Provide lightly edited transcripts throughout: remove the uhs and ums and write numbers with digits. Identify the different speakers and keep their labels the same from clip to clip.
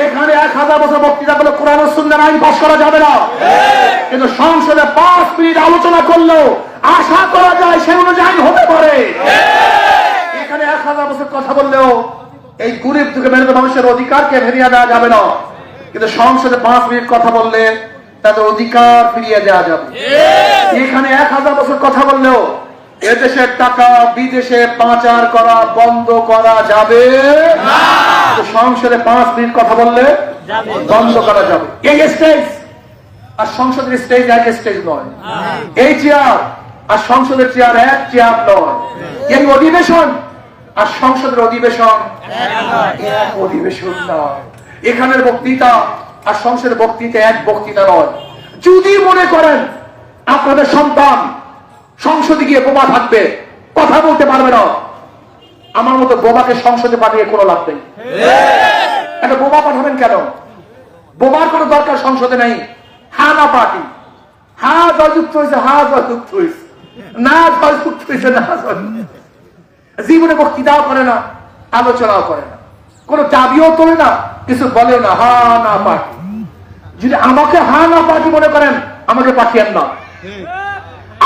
Speaker 1: এখানে 1000 বছর বক্তৃতা করলে কোরআন ও সুন্নাহর আইন পাস করা যাবে না, কিন্তু সংসদে 5 মিনিট আলোচনা করলেও আশা করা যায় সে অনুযায়ী হতে পারে। এখানে 1000 বছর কথা বললেও এই গরিব থেকে মেহনত মানুষের অধিকারকে ফিরিয়ে দেওয়া যাবে না, কিন্তু সংসদে 5 মিনিট কথা বললে তাদের অধিকার ফিরিয়ে দেওয়া যাবে। এখানে 1000 বছর কথা বললেও এদেশের টাকা বিদেশে পাচার করা বন্ধ করা যাবে না, সংসদে 5 মিনিট কথা বললে বন্ধ করা যাবে। এই স্টেজ আর সংসদের স্টেজ এক স্টেজ নয়, এই চেয়ার আর সংসদের চেয়ার এক চেয়ার নয়, এই অধিবেশন আর সংসদের অধিবেশন এক অধিবেশন নয়, এখানের বক্তৃতা আর সংসদের বক্তৃতা এক বক্তৃতা নয়। যদি মনে করেন আপনাদের সন্তান সংসদে গিয়ে বোমা থাকবে, কথা বলতে পারবে না, আমার মতো বোমাকে সংসদে পাঠিয়ে কোনো লাভ নেই। একটা বোমা পাঠাবেন কেন? বোমার কোনো দরকার সংসদে নেই। হা না পার্টি, হা জয়যুক্ত হয়েছে, হা জয়যুক্ত হয়েছে, না জয়যুক্ত হয়েছে, না জয়যুক্ত। জীবনে বক্তৃতাও করে না, আলোচনাও করে না, কোন দাবিও তোলে না, কিছু বলেও না, হা না পার্টি। যদি আমাকে হা না পার্টি মনে করেন, আমাকে পাঠিয়েন না।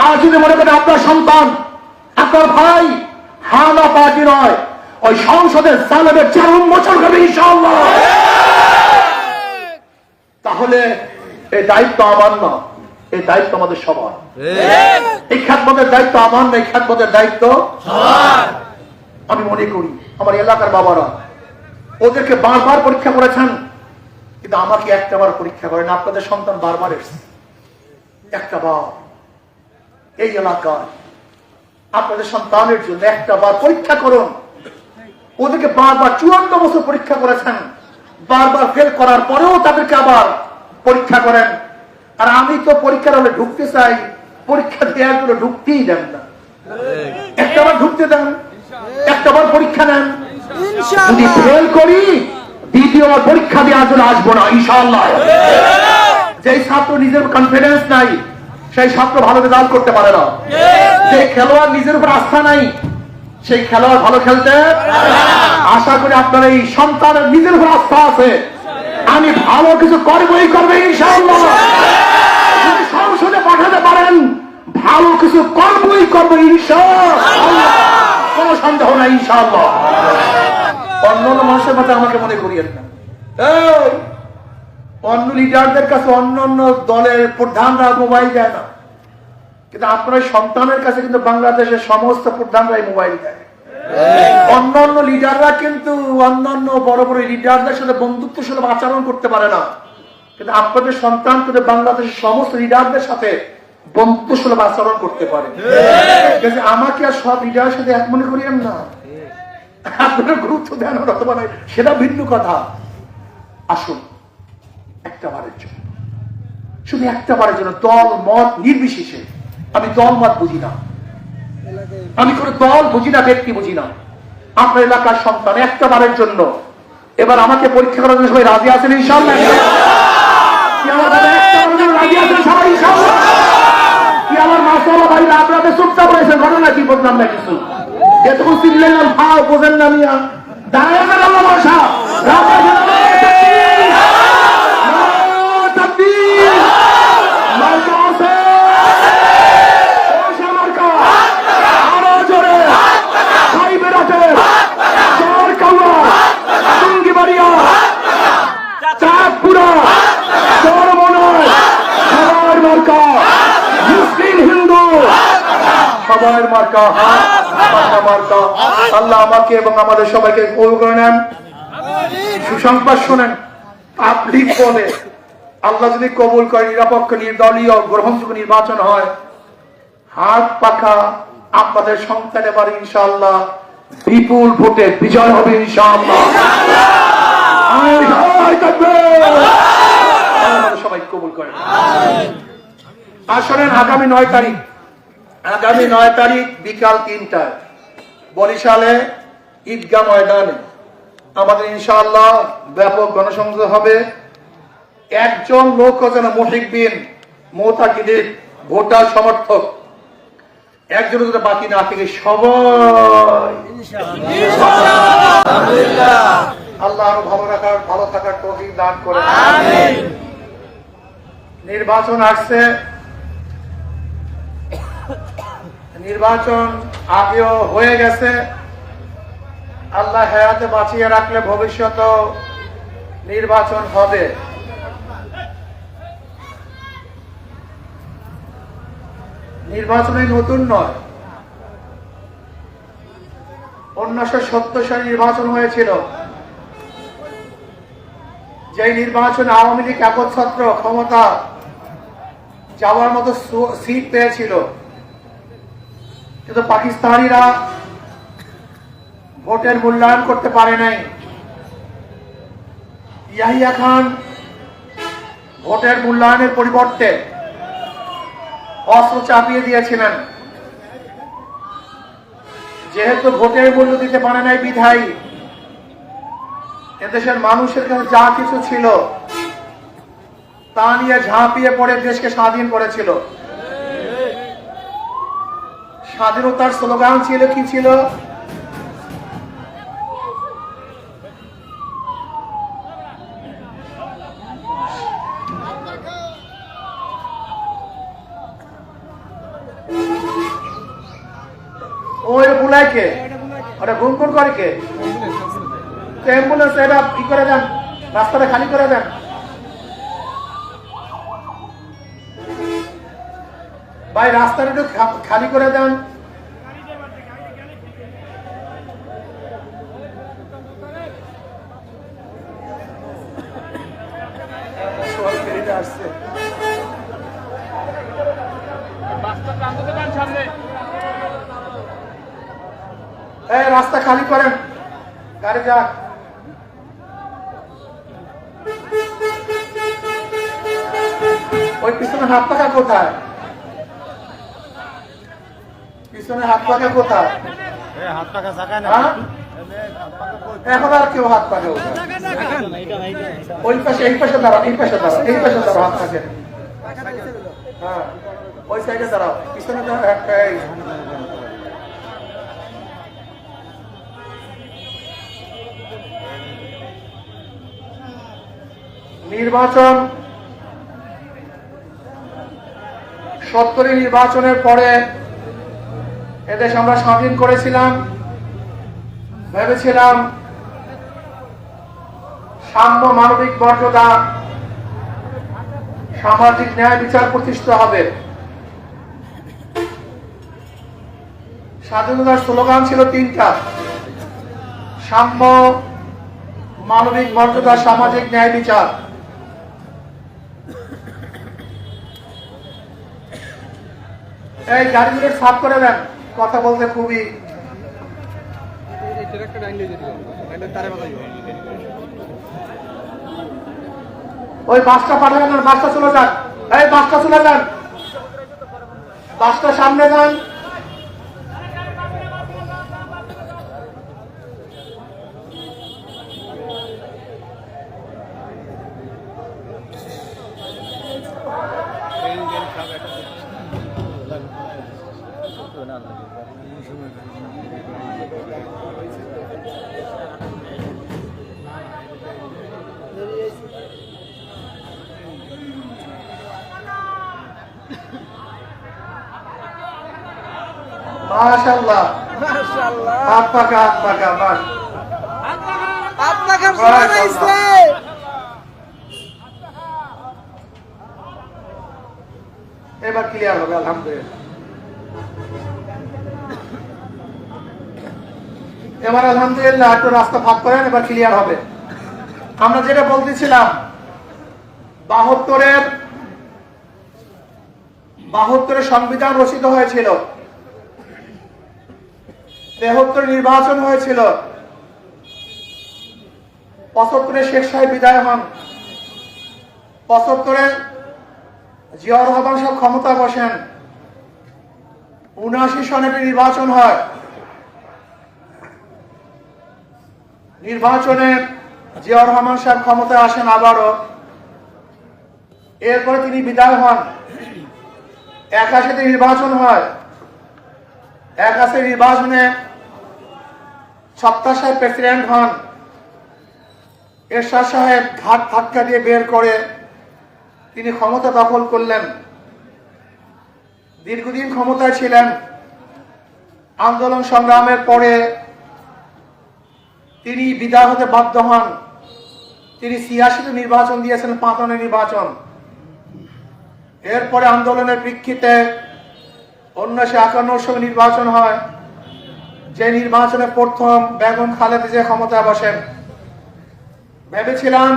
Speaker 1: আর যদি মনে করেন আপনার সন্তান আপনার ভাই হা না পার্টি নয়, ওই সংসদের জালেমের চারণ মোচন করবে ইনশাআল্লাহ। তাহলে এই দায়িত্ব আমার না, এই দায়িত্ব আমাদের সবার। এই খ্যাতমতের দায়িত্ব আমার না, এই খ্যাতমতের দায়িত্ব সবার। আমি মনে করি আমার এলাকার বাবারা ওদেরকে বারবার পরীক্ষা করেছেন, কিন্তু আমাকে একটা বার পরীক্ষা করেন। আপনাদের সন্তান বারবার এসছে, একটা বার এই এলাকায় আপনাদের সন্তানের জন্য একটা বার পরীক্ষা করুন। ওদেরকে বারবার 54 বছর পরীক্ষা করেছেন, বারবার ফেল করার পরেও তাদেরকে আবার পরীক্ষা করেন। আর আমি তো পরীক্ষার হলে ঢুকতে চাই, পরীক্ষা দেওয়ার জন্য ঢুকতেই দেন না। একটা বার ঢুকতে দেন, একটা বার পরীক্ষা নেন। যদি ফেল করি দ্বিতীয়বার পরীক্ষা দেওয়ার জন্য আসবো না ইনশাআল্লাহ। যেই ছাত্র নিজের কনফিডেন্স নাই সেই ছাত্র ভালো রেজাল্ট করতে পারে না। যে খেলোয়াড় নিজের উপর আস্থা নাই সেই খেলোয়াড় ভালো খেলতে। আশা করি আপনার এই সন্তানের নিজের উপর আস্থা আছে, আমি ভালো কিছু করবই করবে ইনশাআল্লাহ। যদি সংসদে পাঠাতে পারেন ভালো কিছু করবই করবে ইনশাআল্লাহ, কোনো সন্দেহ নাই ইনশাআল্লাহ। অন্য মানুষের মধ্যে আমাকে মনে করিয়েন না। অন্য লিডারদের কাছে অন্য অন্য দলের প্রধানরা মোবাইল দেয় না, কিন্তু আপনার সন্তানের কাছে কিন্তু বাংলাদেশের সমস্ত প্রধানরাই মোবাইল দেয়। অন্য অন্য লিডাররা কিন্তু অন্যান্য বড় বড় লিডারদের সাথে বন্ধুত্ব সুলভ আচরণ করতে পারে না, কিন্তু আপনাদের সন্তান কিন্তু বাংলাদেশের সমস্ত লিডারদের সাথে বন্ধুত্ব সুলভ আচরণ করতে পারে। আমাকে আর সব লিডারের সাথে এক মনে করিয়েন না, আপনারা গুরুত্ব দেন অথবা নয় সেটা ভিন্ন কথা। আসুন একটা বারের জন্য, শুধু একটা বারের জন্য, দল মত নির্বিশেষে, আমি দল মত বুঝি না, আমি কোন দল বুঝি না, ব্যক্তি বুঝি না, আপনার এলাকার সন্তান একটা বারের জন্য এবার আমাকে পরীক্ষা করার জন্য সবাই রাজি আছেন ইনশাআল্লাহ? কি আমার রাজি আছেন সবাই ইনশাআল্লাহ? কি আমার মাশাআল্লাহ ভাইরা আপনাদের চুপচাপ রয়েছেন, ঘটনা কি বললাম না কিছু, যেটুকু চিনলেন না ভাও বোঝেন না, মিয়া দাঁড়ায় না আল্লাহ ভাষা সবার মার্কা মার্কা। আল্লাহ আমাকে এবং আমাদের সবাইকে কবুল করে নেন। সুসংবাদ শোনেন, পাবলিক বলে আল্লাহ যদি কবুল করে নিরপেক্ষ নির্দলীয় গ্রহণযোগ্য নির্বাচন হয়, হাত পাখা আপনাদের সন্তান এবার ইনশাআল্লাহ বিপুল ভোটে বিজয় হবে ইনশাআল্লাহ। সবাই কবুল করেন। আসলে আগামী 9 তারিখ, আগামী 9 তারিখ বিকাল 3টায় বরিশালে ঈদগাহ ময়দানে আমাদের ইনশাআল্লাহ ব্যাপক গণসংযোগ হবে। একজন লোক যেন মুহিব্বিন মুতাকিদিন ভোটার সমর্থক একজন যদি বাকি না থেকে সবাই আল্লাহ আরো ভালো থাকার তৌফিক দান করে। নির্বাচন আসছে, নির্বাচন আগেও হয়ে গেছে, আল্লাহ হায়াতে বাঁচিয়ে রাখলে ভবিষ্যতেও নির্বাচন হবে। নির্বাচনে নতুন নয়, 1970 সালে নির্বাচন হয়েছিল, যে নির্বাচন আওয়ামী লীগ একচ্ছত্র ক্ষমতা যাওয়ার মতো সিট পেয়েছিল, কিন্তু পাকিস্তানিরা ভোটের মূল্যায়ন করতে পারে নাই। ইয়াহিয়া খান ভোটের মূল্যায়নের পরিবর্তে অস্ত্র চাপিয়ে দিয়েছিলেন। যেহেতু ভোটের মূল্য দিতে পারে নাই বিধায়ী এদেশের মানুষের কাছে যা কিছু ছিল তা নিয়ে ঝাঁপিয়ে পড়ে দেশকে স্বাধীন করেছিল। স্বাধীনতার স্লোগান ছিল কি ছিল? ওই বুলাই কে? ওটা গুনগুন করে কে? অ্যাম্বুলেন্স এটা ই করে দেন, রাস্তাটা খালি করে দেন। ভাই রাস্তাটা একটু খালি করে দেন। আসছে রাস্তা খালি করেন, গাড়ি যাক। ওই পিছনে হাত পাখা কোথায়? পিছনে হাত পাখা কোথায়? এখন আর কেউ হাত পাখা ওই পাশে, এই পাশে দাঁড়াও, এই পাশে দাঁড়াও, এই পাশে দাঁড়াও, হাত পাখে। হ্যাঁ ওই সাইডে দাঁড়াও, পিছনে নির্বাচন 70 নির্বাচনের পরে এদেশ আমরা স্বাধীন করেছিলাম। ভেবেছিলাম সাম্য, মানবিক মর্যাদা, সামাজিক ন্যায় বিচার প্রতিষ্ঠিত হবে। স্বাধীনতার স্লোগান ছিল 3টা: সাম্য, মানবিক মর্যাদা, সামাজিক ন্যায় বিচার। এই গাড়িগুলো সাফ করে দেন, কথা বলতে খুবই। ওই বাসটা পাঠাবেন না, বাসটা চলে যান। এই বাসটা চলে যান, বাসটা সামনে যান। মাশাআল্লাহ, মাশাআল্লাহ, হাত পাকা, হাত পাকা, বাস হাত পাকা সরাইছে। এবার ক্লিয়ার হবে আলহামদুলিল্লাহ। এবার আলহামদুলিল্লাহ একটু রাস্তা ফাঁক করেন, এবার ক্লিয়ার হবে। আমরা যেটা বলতেছিলাম, 72-এর সংবিধান রচিত হয়েছিল, 73 নির্বাচন হয়েছিল, 75-এ শেখ সাহেব বিদায় হন, 75-এ জিয়াউর রহমান সাহেব ক্ষমতা বসেন, 79 সনে নির্বাচন হয়। নির্বাচনে জিয়াউর রহমান সাহেব ক্ষমতায় আসেন আবারও, এরপরে তিনি বিদায় হন। 81-তে নির্বাচন হয়, 81 নির্বাচনে সত্তা সাহেব প্রেসিডেন্ট হন। এরশাদ সাহেব ঘাট ধাক্কা দিয়ে বের করে তিনি ক্ষমতা দখল করলেন। দীর্ঘদিন ক্ষমতায় ছিলেন। আন্দোলন সংগ্রামের পরে তিনি বিদায় হতে বাধ্য হন। তিনি ৮৬ নির্বাচন দিয়েছেন, ৫ নির্বাচন। এরপরে আন্দোলনের প্রেক্ষিতে ১৯৫১ সালে নির্বাচন হয়, যে নির্বাচনে প্রথম বেগম খালেদা জিয়া ক্ষমতায় বসেন। ভেবেছিলাম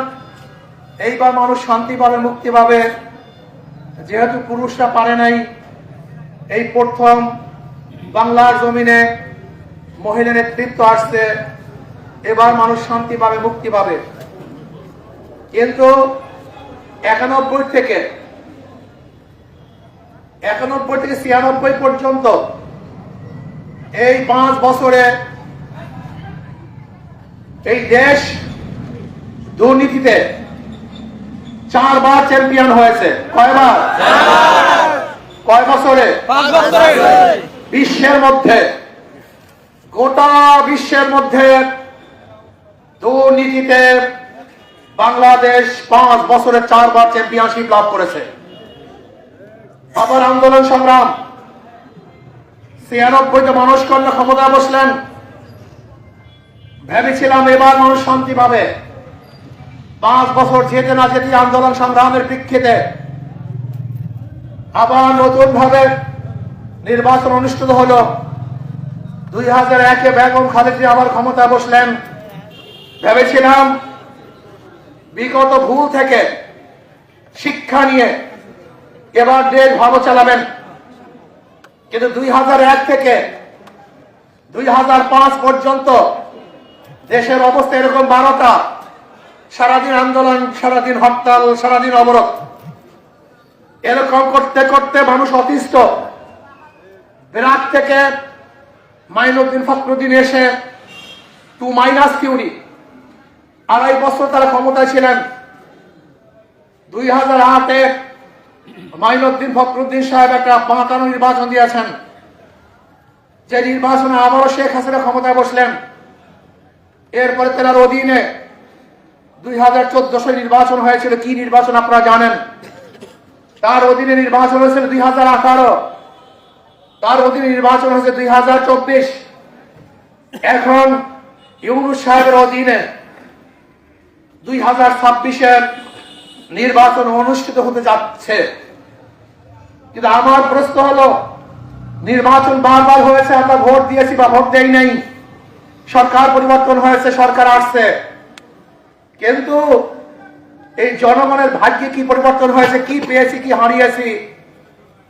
Speaker 1: এইবার মানুষ শান্তি পাবে, মুক্তি পাবে, যেহেতু পুরুষরা পারে নাই, এই প্রথম বাংলার জমিনে মহিলা নেতৃত্ব আসছে, এবার মানুষ শান্তি পাবে, মুক্তি পাবে। কিন্তু ৯১ থেকে ৯৬ পর্যন্ত এই ৫ বছরে এই দেশ দুর্নীতিতে ৪ বার চ্যাম্পিয়ন হয়েছে। কয়বার? কয় বছরে?
Speaker 2: 5 বছরে।
Speaker 1: বিশ্বের মধ্যে, গোটা বিশ্বের মধ্যে দুর্নীতিতে বাংলাদেশ ৫ বছরে ৪ বার চ্যাম্পিয়নশিপ লাভ করেছে। আবার আন্দোলন সংগ্রাম ৯৬ মানুষ কন্যা ক্ষমতায় বসলেন। ভেবেছিলাম এবার মানুষ শান্তি পাবে। ৫ বছর যেতে না যেতে আন্দোলন সংগ্রামের প্রেক্ষিতে আবার নতুন ভাবে নির্বাচন অনুষ্ঠিত হলো। ২০০১-এ বেগম খালেদা জিয়া আবার ক্ষমতায় বসলেন। ভেবেছিলাম বিগত ভুল থেকে শিক্ষা নিয়ে এবার দেশ ভালো চালাবেন। কিন্তু ২০০১ থেকে ২০০৫ পর্যন্ত দেশের অবস্থা এরকম ১২টা, সারাদিন আন্দোলন, সারাদিন হরতাল, সারাদিন অবরোধ, এরকম করতে করতে মানুষ অতিষ্ঠ। বিরাট থেকে মাইনুদ্দিন ফখরুদ্দিন এসে 2 থিওরি, ২.৫ বছর তারা ক্ষমতায় ছিলেন। ২০০৮-এ মাইনুদ্দিন ফখরুদ্দিন সাহেব একটা ৫ নির্বাচন দিয়েছেন, যে নির্বাচনে আবারও শেখ হাসিনা ক্ষমতায় বসলেন। এরপরে তেনার অধীনে ২০১৪ সালে নির্বাচন হয়েছিল। কি নির্বাচন আপনারা জানেন? তার অধীনে নির্বাচন হয়েছিল ২০১৮, তার অধীনে নির্বাচন হয়েছে ২০২৪। এখন ইউনূস সাহেবের অধীনে ২০২৬-এর নির্বাচন অনুষ্ঠিত হতে যাচ্ছে। কিন্তু আমার প্রশ্ন হলো, নির্বাচন বারবার হয়েছে, আমরা ভোট দিয়েছি বা ভোট দেই নাই, সরকার পরিবর্তন হয়েছে, সরকার আসছে, কিন্তু এই জনগণের ভাগ্যে কি পরিবর্তন হয়েছে, কি পেয়েছি, কি হারিয়েছি,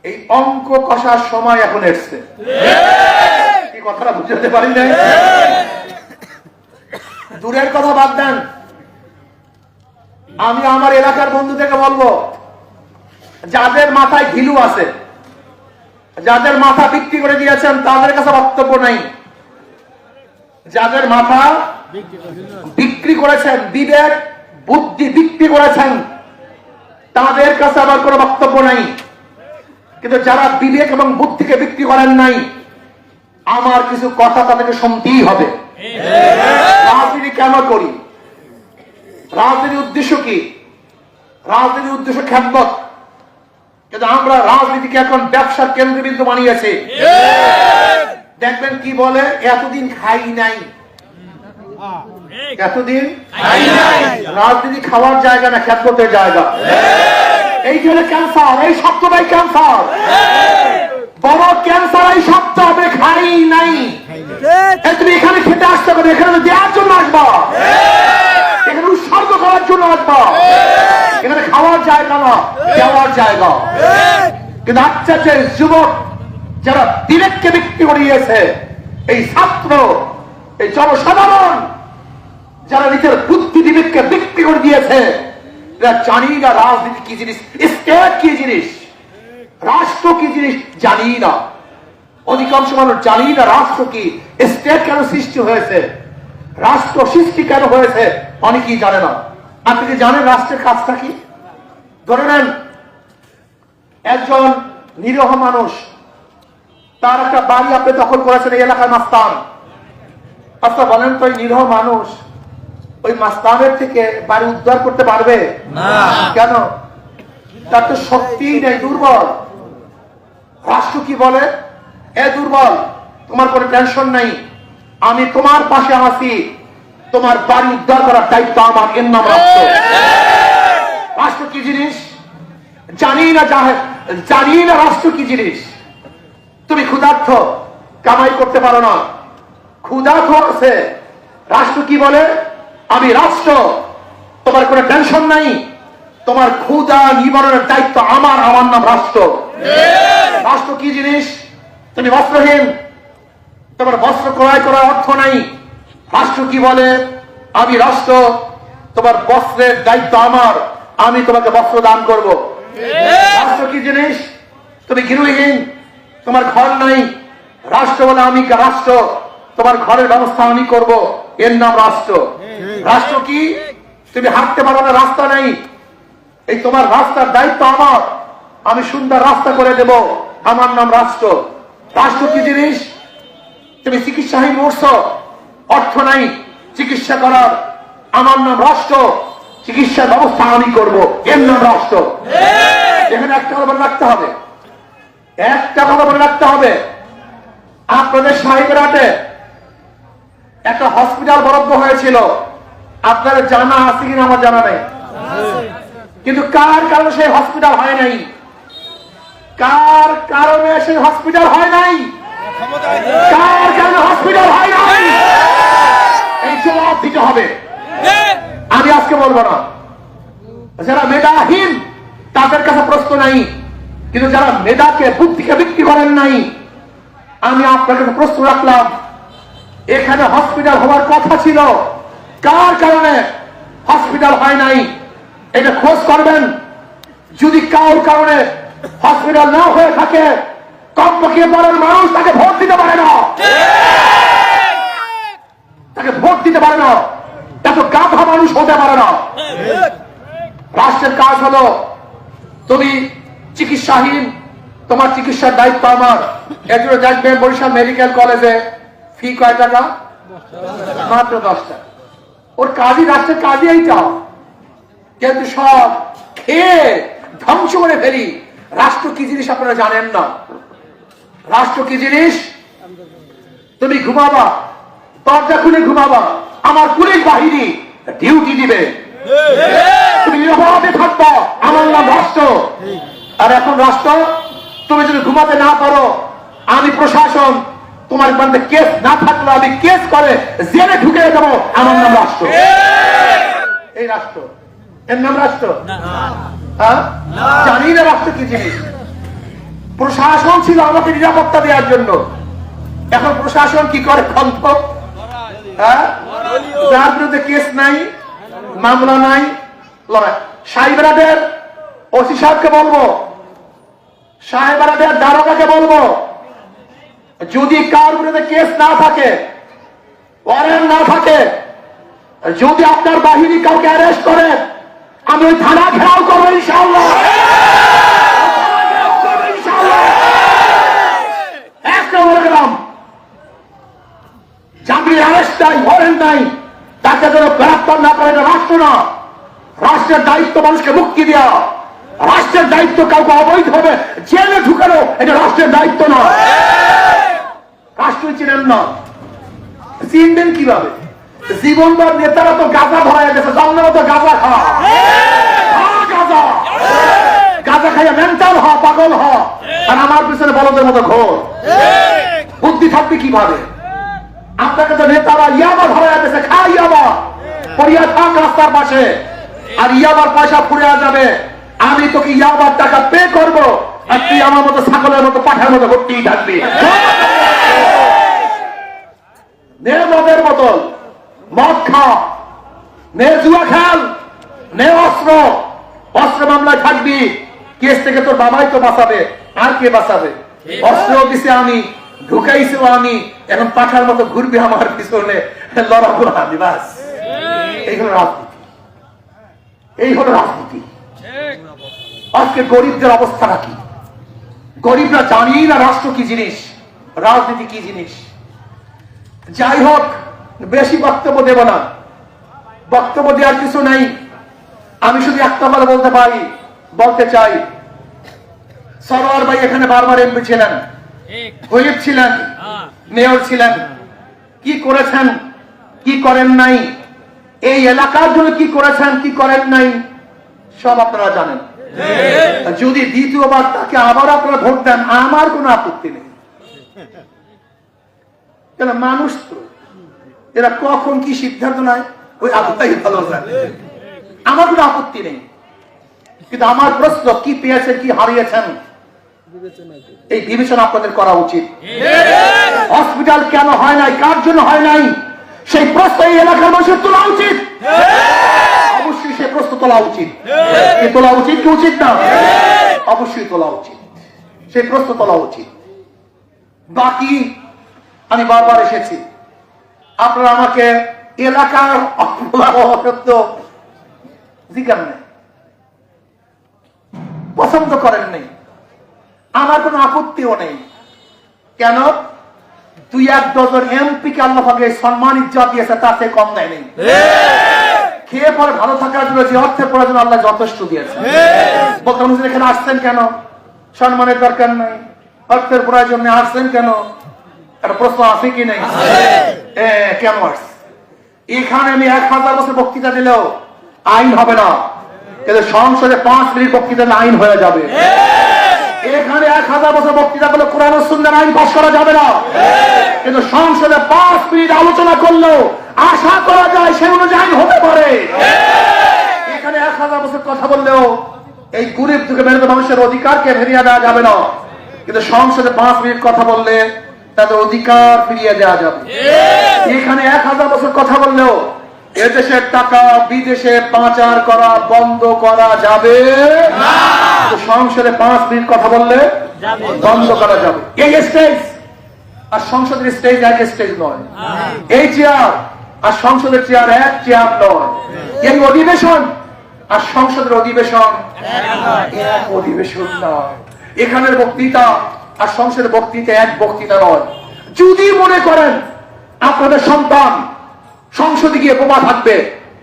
Speaker 1: এই অঙ্ক কষার সময় এখন এসছে। কি কথাটা বুঝতে পারি না? দূরের কথা বাদ দেন, আমি আমার এলাকার বন্ধুদেরকে বলবো, যাদের মাথায় ঘিলু আছে, যাদের মাথা বিক্রি করে দিয়েছেন, তাদের কাছে বক্তব্য নাই। যাদের মাথা বিক্রি করেছেন, বিবেক বুদ্ধি বিক্রি করেছেন, তাদের কাছে আমার কোনো বক্তব্য নাই। কিন্তু যারা বিবেক এবং বুদ্ধিকে বিক্রি করেন নাই, আমার কিছু কথা তাদেরকে শুনতেই হবে। রাজনীতি কেন করি? রাজনীতির উদ্দেশ্য কি? রাজনীতির উদ্দেশ্য খেদমত। কিন্তু আমরা রাজনীতিকে এখন ব্যবসার কেন্দ্রবিন্দু বানিয়েছি। দেখবেন কি বলে, এতদিন খাই নাই, এতদিন রাজনীতি খাওয়ার জায়গা না, খেদমতের জায়গা। এইখানে ক্যান্সার, এই শব্দটাই ক্যান্সার, বড় ক্যান্সার এই শব্দ। আমরা খাই নাই, তুমি এখানে খেতে আসতে পারো, এখানে দেওয়ার জন্য আসবা, এখানে উৎসর্গ করার জন্য আসবা, এখানে খাওয়ার জায়গা না, দেওয়ার জায়গা। কিন্তু আচ্ছা, যে যুবক যারা বিবেককে বিক্রি করিয়েছে, এই ছাত্র, এই জনসাধারণ যারা নিজের বুদ্ধি বিবেককে বিক্রি করে দিয়েছে, এরা জানি না রাজনীতি কি জিনিস, স্টেট কি জিনিস, রাষ্ট্র কি জিনিস জানি না। অধিকাংশ মানুষ জানি না রাষ্ট্র কি, স্টেট কেন সৃষ্টি হয়েছে, রাষ্ট্র সৃষ্টি কেন হয়েছে, অনেকেই জানে না। আপনি কি জানেন রাষ্ট্রের কাজটা কি? ধরে নেন একজন নিরীহ মানুষ, তার একটা বাড়ি আপনি দখল করেছেন, এই এলাকার মাস্তান। আচ্ছা বলেন তো, এই নিরীহ মানুষ ওই মাসলামের থেকে বাড়ি উদ্ধার করতে পারবে না। কেন? তার তো শক্তি নেই, দুর্বল। রাষ্ট্র কি বলে? এ দুর্বল, তোমার কোনো টেনশন নাই, আমি তোমার পাশে আছি, তোমার বাড়ি উদ্ধার করার দায়িত্ব আমার। এর নাম রাষ্ট্র। রাষ্ট্র কি জিনিস জানি না রাষ্ট্র কি জিনিস। তুমি ক্ষুধার্ত, কামাই করতে পারো না, ক্ষুধার্ত আছে, রাষ্ট্র কি বলে? আমি রাষ্ট্র, তোমার কোনো টেনশন নাই, তোমার ক্ষুধা নিবারণের দায়িত্ব আমার। আমার নাম রাষ্ট্র। রাষ্ট্র কি জিনিস? তুমি বস্ত্রহীন, তোমার বস্ত্র ক্রয় করার অর্থ নাই, রাষ্ট্র কি বলে? আমি রাষ্ট্র, তোমার বস্ত্রের দায়িত্ব আমার, আমি তোমাকে বস্ত্র দান করব। রাষ্ট্র কি জিনিস? তুমি গৃহহীন, তোমার ঘর নাই, রাষ্ট্র বলে আমি রাষ্ট্র, তোমার ঘরের ব্যবস্থা আমি করব। এর নাম রাষ্ট্র। রাষ্ট্র কি? তুমি হাঁটতে পারো না, রাস্তা নেই, এই তোমার রাস্তার দায়িত্ব আমার, আমি সুন্দর রাস্তা করে দেব। আমার নাম রাষ্ট্র। রাষ্ট্র কি জিনিস? তুমি চিকিৎসাহীন মরছ, অর্থ নাই চিকিৎসা করার, আমার নাম রাষ্ট্র, চিকিৎসার ব্যবস্থা আমি করব। এর নাম রাষ্ট্র। এখানে একটা কথা মনে রাখতে হবে, একটা কথা মনে রাখতে হবে, আপনাদের সাহেবরাটে একটা হসপিটাল বরাদ্দ হয়েছিল, আপনাদের জানা আছে কিনা আমার জানা নেই, কিন্তু কার কারণে সেই হসপিটাল হয় নাই? কার কারণে সেই হসপিটাল হয় নাই? কার কারণে হসপিটাল হয় নাই? এই জবাব দিতে হবে। আমি আজকে বলবো না, যারা মেধাহীন তাদের কাছে প্রশ্ন নাই, কিন্তু যারা মেধাকে বুদ্ধিকে বিক্রি করেন নাই, আমি আপনার কাছে প্রশ্ন রাখলাম, এখানে হসপিটাল হওয়ার কথা ছিল, কার কারণে হসপিটাল হয় নাই? এটা খোঁজ করবেন। যদি কারোর কারণে হসপিটাল না হয়ে থাকে, কমপক্ষে পরের মানুষ তাকে ভোট দিতে পারে না, তাকে ভোট দিতে পারে না, এত গাধা মানুষ হতে পারে না। রাষ্ট্রের কাজ হলো, তুমি চিকিৎসাহীন, তোমার চিকিৎসার দায়িত্ব আমার। এর জন্য দেখবেন বরিশাল মেডিকেল কলেজে ফি কয় টাকা? মাত্র 10 টাকা। ওর কাজই, রাষ্ট্রের কাজই এইটা, কিন্তু সব খেয়ে ধ্বংস করে ফেলি। রাষ্ট্র কি জিনিস আপনারা জানেন না। রাষ্ট্র কি জিনিস? তুমি ঘুমাবা, দরজা খুলে ঘুমাবা, আমার পুলিশ বাহিনী ডিউটি দিবে, তুমি নিরাপদে থাকবা, আমার নাম রাষ্ট্র। আর এখন রাষ্ট্র, তুমি যদি ঘুমাতে না পারো, আমি প্রশাসন, তোমার বান্ধে কেস না থাকলে আমি কেস করে জেলে ঢুকে দেবো, আমার নাম রাষ্ট্র। এই রাষ্ট্র, এর নাম রাষ্ট্র? হ্যাঁ, জানি না রাষ্ট্র কি জিনিস। প্রশাসন ছিল আমাকে নিরাপত্তা দেওয়ার জন্য, এখন প্রশাসন কি করে? খন্ত, হ্যাঁ, যার বিরুদ্ধে কেস নাই, মামলা নাই, লড়াই। সাহেবরাদের ওসি সাহেবকে বলবো, সাহেবরাদের দারোগাকে বলবো, যদি কার বিরুদ্ধে কেস না থাকে, ওয়ারেন্ট না থাকে, যদি আপনার বাহিনী কাউকে অ্যারেস্ট করে, আমি ওই থানা ঘেরাও করবো ইনশাআল্লাহ। একটা বলে গেলাম, যাদের অ্যারেস্ট নাই, ওয়ারেন্ট নাই, তাকে যেন গ্রেফতার না করে, এটা রাষ্ট্র না। রাষ্ট্রের দায়িত্ব মানুষকে মুক্তি দেওয়া, রাষ্ট্রের দায়িত্ব কাউকে অবৈধভাবে জেলে ঢুকানো, এটা রাষ্ট্রের দায়িত্ব না। রাষ্ট্র চিনেন না, চিনবেন কিভাবে? জীবনভর নেতারা তো গাঁজা ধরায় গেছে, জন্মের মতো গাঁজা খাওয়া, গাঁজা গাঁজা খাইয়া মেন্টাল হ, পাগল হ, আর আমার পিছনে বলদের মতো ঘোর। বুদ্ধি থাকবে কিভাবে? আপনাকে তো নেতারা ইয়াবা ধরায় গেছে, খা ইয়াবা, পড়িয়া থাক রাস্তার পাশে, আর ইয়াবার পয়সা ফুরিয়া যাবে, আমি তোকে ইয়াবার টাকা পে করবো, আর তুই আমার মতো ছাগলের মতো পাঠার মতো ভর্তিই থাকবি। নে মদের বোতল, মদ খা, নে জুয়া খেল, নে অস্ত্র, অস্ত্র মামলায় থাকবি, কেস থেকে তোর বাবাই তো বাঁচাবে, আর কে বাঁচাবে? অস্ত্র দিছে আমি, ঢুকাইছো আমি, এখন পাঠার মতো ঘুরবি আমার পিছনে, লড়াবো আমি, বাস। এই হলো রাজনীতি, এই হলো রাজনীতি। আজকে গরিবদের অবস্থাটা কি? গরিবরা জানি না রাষ্ট্র কি জিনিস, রাজনীতি কি জিনিস। যাই হোক, বেশি বক্তব্য দেব না। বক্তব্য দেওয়ার কিছু নাই, আমি শুধু একটা কথা বলতে চাই। সরোয়ার ভাই এখানে বারবার এমপি ছিলেন, হুইপ ছিলেন, মেয়র ছিলেন, কি করেছেন কি করেন নাই, এই এলাকার জন্য কি করেছেন কি করেন নাই সব আপনারা জানেন। যদি দ্বিতীয়বার তাকে আবার আপনারা ভোট দেন আমার কোনো আপত্তি নেই, কেন মানুষ তো এরা কখন কি সিদ্ধান্ত নেয় ওই আল্লাহই ভালো জানে, আমার কোনো আপত্তি নেই। কিন্তু আমার প্রশ্ন, কি পেয়েছেন কি হারিয়েছেন এই বিবেচনা আপনাদের করা উচিত। হসপিটাল কেন হয় নাই, কার জন্য হয় নাই, সেই প্রশ্ন এই এলাকার মানুষের তোলা উচিত। অবশ্যই সেই প্রশ্ন তোলা উচিত, তোলা উচিত কি উচিত না? অবশ্যই তোলা উচিত, সেই প্রশ্ন তোলা উচিত। বাকি আমি বারবার এসেছি, আপনারা আমাকে এলাকার জিজ্ঞাসা নেই, পছন্দ করেন নেই, আমার কোন আপত্তিও নেই। কেন? 2-1 এমপি কে আল্লাহ পাক সম্মান ইজ্জত দিয়েছে, তাতে কম দেয় নেই। খেয়ে পরে ভালো থাকার জন্য যে অর্থের প্রয়োজন আল্লাহ যথেষ্ট দিয়েছে। বর্তমান এখানে আসছেন কেন? সম্মানের দরকার নাই, অর্থের প্রয়োজন নেই, আসছেন কেন? একটা প্রশ্ন আছে কি নেই? কেন আসছে? এখানে আমি 1000 বছর বক্তৃতা দিলেও আইন হবে না, কিন্তু সংসদে 5 মিনিট বক্তৃতা আইন হয়ে যাবে। এখানে 1000 বছর বক্তৃতা করলে কোরআন ও সুন্নাহর আইন পাস করা যাবে না, কিন্তু সংসদে 5 মিনিট আলোচনা করলেও আশা করা যায় সেই অনুযায়ী আইন হতে পারে। এখানে 1000 বছর কথা বললেও এই গরিব থেকে মেহনত মানুষের অধিকারকে ফিরিয়ে দেওয়া যাবে না, কিন্তু সংসদে 5 মিনিট কথা বললে তাদের অধিকার ফিরিয়ে দেওয়া যাবে। এখানে 1000 বছর কথা বললেও এদেশের টাকা বিদেশে পাচার করা বন্ধ করা যাবে না, সংসদে 5 মিনিট কথা বললে বন্ধ করা যাবে। এই স্টেজ আর সংসদের স্টেজ এক স্টেজ নয়, এই চেয়ার আর সংসদের চেয়ার এক চেয়ার নয়, এই অধিবেশন আর সংসদের অধিবেশন এক অধিবেশন নয়, এখানের বক্তৃতা আর সংসদের বক্তৃতা এক বক্তৃতা নয়। যদি মনে করেন আপনাদের সন্তান সংসদে গিয়ে বোমা থাকবে,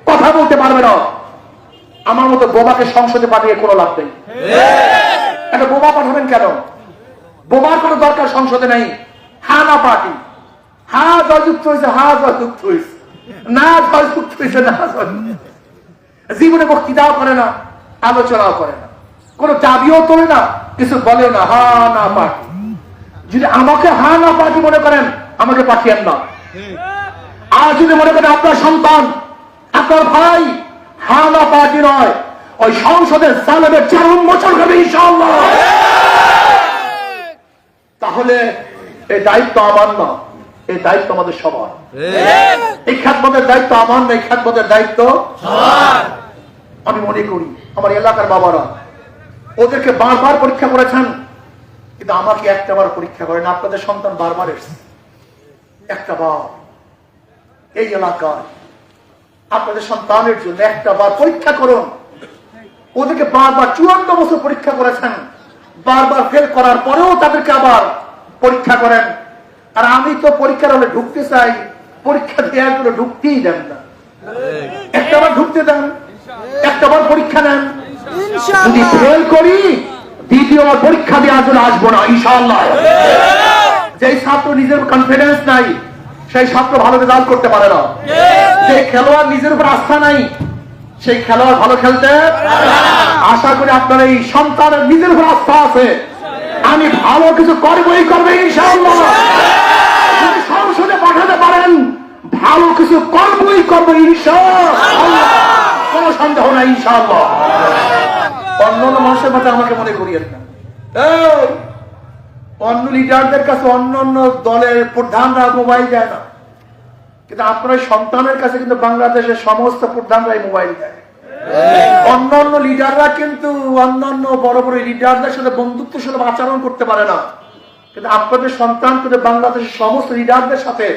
Speaker 1: কথা বলতে পারবে না, আমার মতো বোমাকে সংসদে পাঠিয়ে কোনো লাভ নেই। একটা বোমা পাঠাবেন কেন? বোমার কোনো দরকার সংসদে নেই। হা না পার্টি, হা জয়যুক্ত হয়েছে, হা জয়যুক্ত হয়েছে, না জয়যুক্ত হয়েছে, না জীবনে বক্তৃতাও করে না, আলোচনাও করে না, কোনো দাবিও তোলে না, কিছু বলেও না, হা না পার্টি। যদি আমাকে হা না পার্টি মনে করেন আমাকে পাঠিয়েন না। আর যদি মনে করেন আপনার সন্তান আপনার ভাই হা না পার্টি নয়, ওই সংসদের জালেমের 4 উন্মোচন হবে ইনশাআল্লাহ। তাহলে এই দায়িত্ব আমার না, এই দায়িত্ব আমাদের সবার। এই খ্যাতমতের দায়িত্ব আমার না, এই খ্যাতমতের দায়িত্ব সবার। আমি মনে করি আমার এলাকার বাবারা ওদেরকে বারবার পরীক্ষা করেছেন, কিন্তু আমাকে একটাবার পরীক্ষা করেন। আপনাদের সন্তান বারবার এসছে, একটা বার এই এলাকায় আপনাদের সন্তানের জন্য একটা বার পরীক্ষা করুন। ওদেরকে বারবার 54 বছর পরীক্ষা করেছেন, বারবার ফেল করার পরেও তাদেরকে আবার পরীক্ষা করেন। আর আমি তো পরীক্ষার হলে ঢুকতে চাই, পরীক্ষা দেওয়ার জন্য ঢুকতেই দেন না। একটাবার ঢুকতে দেন, একটাবার পরীক্ষা নেন, যদি ফেল করি দ্বিতীয়বার পরীক্ষা দেওয়ার জন্য আসবো না ইনশাআল্লাহ। যেই ছাত্র নিজের কনফিডেন্স নাই সেই ছাত্র ভালো রেজাল্ট করতে পারে না। যে খেলোয়াড় নিজের উপর আস্থা নাই সেই খেলোয়াড় ভালো খেলতে। আশা করি আপনার এই সন্তানের নিজের উপর আস্থা আছে, আমি ভালো কিছু করবই করবে ইনশাআল্লাহ। যদি সংসদে পাঠাতে পারেন ভালো কিছু করবই করবে ইনশাআল্লাহ, কোনো সন্দেহ নাই ইনশাআল্লাহ। অন্যান্য মানুষের মধ্যে আমাকে মনে করিয়েন না, অন্য লিডারদের কাছে অন্যান্য দলের প্রধানরা মোবাইল দেয় না, কিন্তু আপনার সন্তানের কাছে কিন্তু বাংলাদেশের সমস্ত প্রধানরাই মোবাইল দেয়। অন্যান্য লিডাররা কিন্তু অন্যান্য বড় বড় লিডারদের সাথে বন্ধুত্ব সুলভ আচরণ করতে পারে না, কিন্তু আপনাদের সন্তান কিন্তু বাংলাদেশের সমস্ত লিডারদের সাথে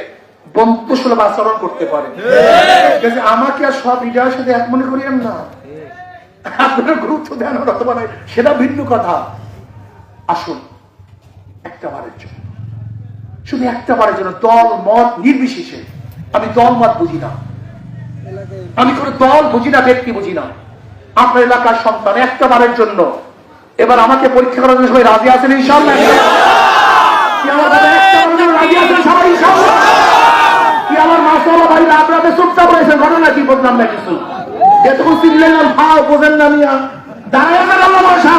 Speaker 1: বন্ধুত্ব সুলভ আচরণ করতে পারে। আমাকে আর সব লিডারের সাথে এক মনে করিয়েন না, আপনারা গুরুত্ব দেন অথবা নাই সেটা ভিন্ন কথা। আসুন একটা বারের জন্য, শুধু একটা বারের জন্য, দল মত নির্বিশেষে, আমি দল মত বুঝি না, আমি কোন দল বুঝি না, ব্যক্তি বুঝি না। আপনার এলাকার সন্তান একটা বারের জন্য এবার আমাকে পরীক্ষা করার জন্য সবাই রাজি আছেন ইনশাআল্লাহ? কি আমার বাবা একটা বারের জন্য রাজি আছেন সবাই ইনশাআল্লাহ? কি আমার মাশাআল্লাহ ভাই আপনাদের চুপচাপ রয়েছেন, ঘটনা কি বললাম না কিছু? এতক্ষণ চিল্লেন না, ভাও বোঝেন না মিয়া, দাঁড়ায় না আল্লাহ মাশা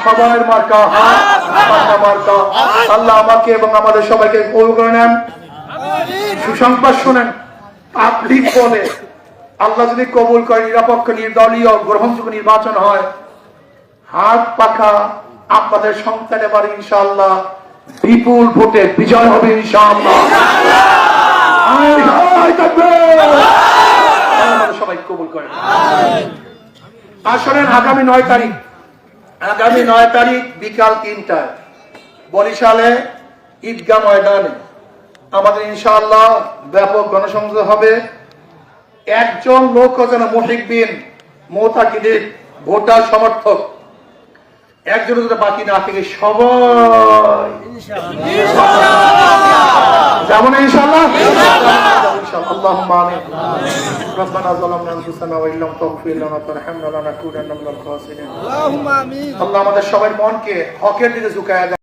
Speaker 1: সবার মার্কা মার্কা। আল্লাহ আমাকে এবং আমাদের সবাইকে কবুল করে নেন। সুসংবাদ শোনেন, পাবলিক বলে আল্লাহ যদি কবুল করে নিরপেক্ষ নির্দলীয় গ্রহণযোগ্য নির্বাচন হয়, হাত পাখা আপনাদের সন্তান এবার ইনশাআল্লাহ বিপুল ভোটে বিজয় হবে ইনশাআল্লাহ। সবাই কবুল করেন। আসলেন আগামী 9 তারিখ বিকাল 3টায় বরিশালে ঈদগাহ ময়দানে আমাদের ইনশাআল্লাহ ব্যাপক গণসংযোগ হবে। একজন লোক যেন মুহিব্বিন মুতাকিদিন ভোটার সমর্থক একজন যদি বাকি না থেকে সবাই যেমন ইনশাআল্লাহ আল্লাহুম্মা আমিন। ربنا ظلمنا انفسنا وان لم تغفر لنا وترحمنا لنكونن من الخاسرين। আল্লাহুম্মা আমিন। আল্লাহ আমাদের সবার মনকে হকের দিকে ঝুঁকায়